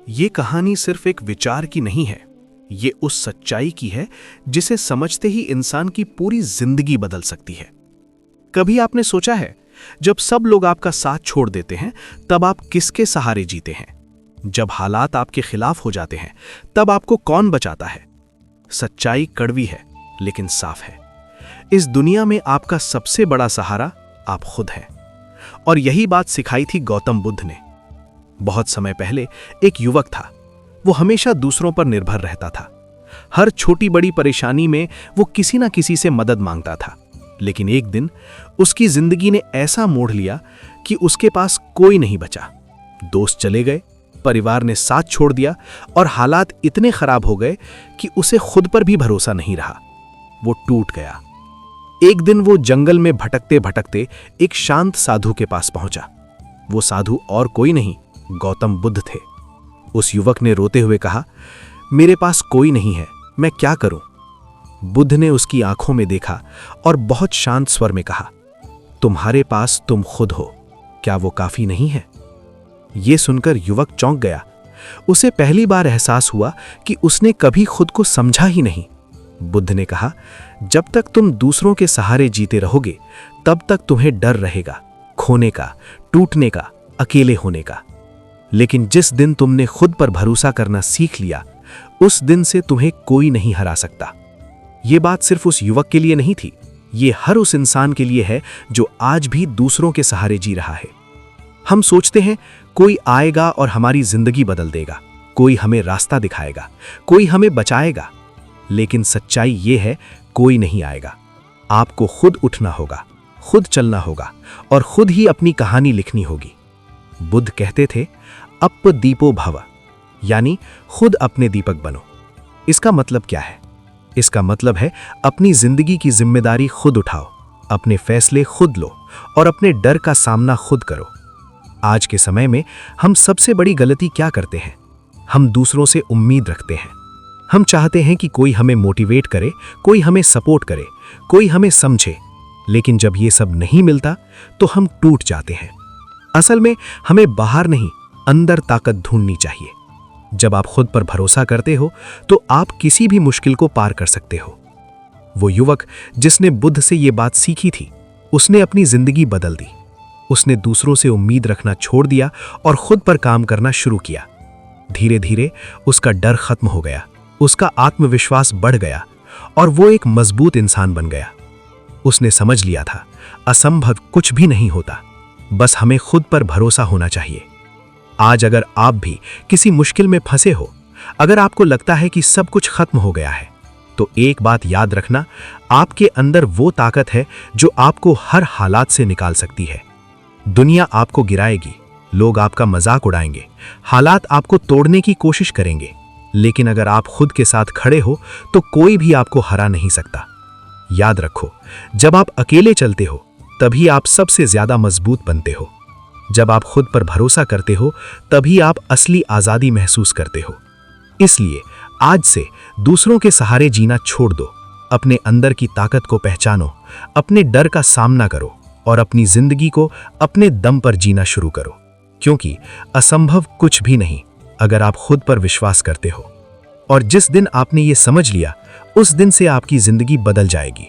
ये कहानी सिर्फ एक विचार की नहीं है, ये उस सच्चाई की है जिसे समझते ही इंसान की पूरी जिंदगी बदल सकती है। कभी आपने सोचा है, जब सब लोग आपका साथ छोड़ देते हैं तब आप किसके सहारे जीते हैं? जब हालात आपके खिलाफ हो जाते हैं तब आपको कौन बचाता है? सच्चाई कड़वी है लेकिन साफ है। इस दुनिया में आपका सबसे बड़ा सहारा आप खुद हैं। और यही बात सिखाई थी गौतम बुद्ध ने। बहुत समय पहले एक युवक था। वो हमेशा दूसरों पर निर्भर रहता था। हर छोटी बड़ी परेशानी में वो किसी ना किसी से मदद मांगता था। लेकिन एक दिन उसकी जिंदगी ने ऐसा मोड़ लिया कि उसके पास कोई नहीं बचा। दोस्त चले गए, परिवार ने साथ छोड़ दिया और हालात इतने खराब हो गए कि उसे खुद पर भी भरोसा नहीं रहा। वो टूट गया। एक दिन वो जंगल में भटकते भटकते एक शांत साधु के पास पहुंचा। वो साधु और कोई नहीं, गौतम बुद्ध थे। उस युवक ने रोते हुए कहा, मेरे पास कोई नहीं है, मैं क्या करूं? बुद्ध ने उसकी आंखों में देखा और बहुत शांत स्वर में कहा, तुम्हारे पास तुम खुद हो, क्या वो काफी नहीं है? यह सुनकर युवक चौंक गया। उसे पहली बार एहसास हुआ कि उसने कभी खुद को समझा ही नहीं। बुद्ध ने कहा, जब तक तुम दूसरों के सहारे जीते रहोगे तब तक तुम्हें डर रहेगा, खोने का, टूटने का, अकेले होने का। लेकिन जिस दिन तुमने खुद पर भरोसा करना सीख लिया, उस दिन से तुम्हें कोई नहीं हरा सकता। यह बात सिर्फ उस युवक के लिए नहीं थी, ये हर उस इंसान के लिए है जो आज भी दूसरों के सहारे जी रहा है। हम सोचते हैं कोई आएगा और हमारी जिंदगी बदल देगा, कोई हमें रास्ता दिखाएगा, कोई हमें बचाएगा। लेकिन सच्चाई ये है, कोई नहीं आएगा। आपको खुद उठना होगा, खुद चलना होगा और खुद ही अपनी कहानी लिखनी होगी। बुद्ध कहते थे, अप दीपो भव, यानी खुद अपने दीपक बनो। इसका मतलब क्या है? इसका मतलब है अपनी जिंदगी की जिम्मेदारी खुद उठाओ, अपने फैसले खुद लो और अपने डर का सामना खुद करो। आज के समय में हम सबसे बड़ी गलती क्या करते हैं? हम दूसरों से उम्मीद रखते हैं। हम चाहते हैं कि कोई हमें मोटिवेट करे, कोई हमें सपोर्ट करे, कोई हमें समझे। लेकिन जब ये सब नहीं मिलता तो हम टूट जाते हैं। असल में हमें बाहर नहीं, अंदर ताकत ढूंढनी चाहिए। जब आप खुद पर भरोसा करते हो तो आप किसी भी मुश्किल को पार कर सकते हो। वो युवक जिसने बुद्ध से ये बात सीखी थी, उसने अपनी जिंदगी बदल दी। उसने दूसरों से उम्मीद रखना छोड़ दिया और खुद पर काम करना शुरू किया। धीरे धीरे उसका डर खत्म हो गया, उसका आत्मविश्वास बढ़ गया और वो एक मजबूत इंसान बन गया। उसने समझ लिया था, असंभव कुछ भी नहीं होता, बस हमें खुद पर भरोसा होना चाहिए। आज अगर आप भी किसी मुश्किल में फंसे हो, अगर आपको लगता है कि सब कुछ खत्म हो गया है, तो एक बात याद रखना, आपके अंदर वो ताकत है जो आपको हर हालात से निकाल सकती है। दुनिया आपको गिराएगी, लोग आपका मजाक उड़ाएंगे, हालात आपको तोड़ने की कोशिश करेंगे, लेकिन अगर आप खुद के साथ खड़े हो तो कोई भी आपको हरा नहीं सकता। याद रखो, जब आप अकेले चलते हो तभी आप सबसे ज्यादा मजबूत बनते हो। जब आप खुद पर भरोसा करते हो तभी आप असली आजादी महसूस करते हो। इसलिए आज से दूसरों के सहारे जीना छोड़ दो, अपने अंदर की ताकत को पहचानो, अपने डर का सामना करो और अपनी जिंदगी को अपने दम पर जीना शुरू करो। क्योंकि असंभव कुछ भी नहीं अगर आप खुद पर विश्वास करते हो। और जिस दिन आपने ये समझ लिया, उस दिन से आपकी जिंदगी बदल जाएगी।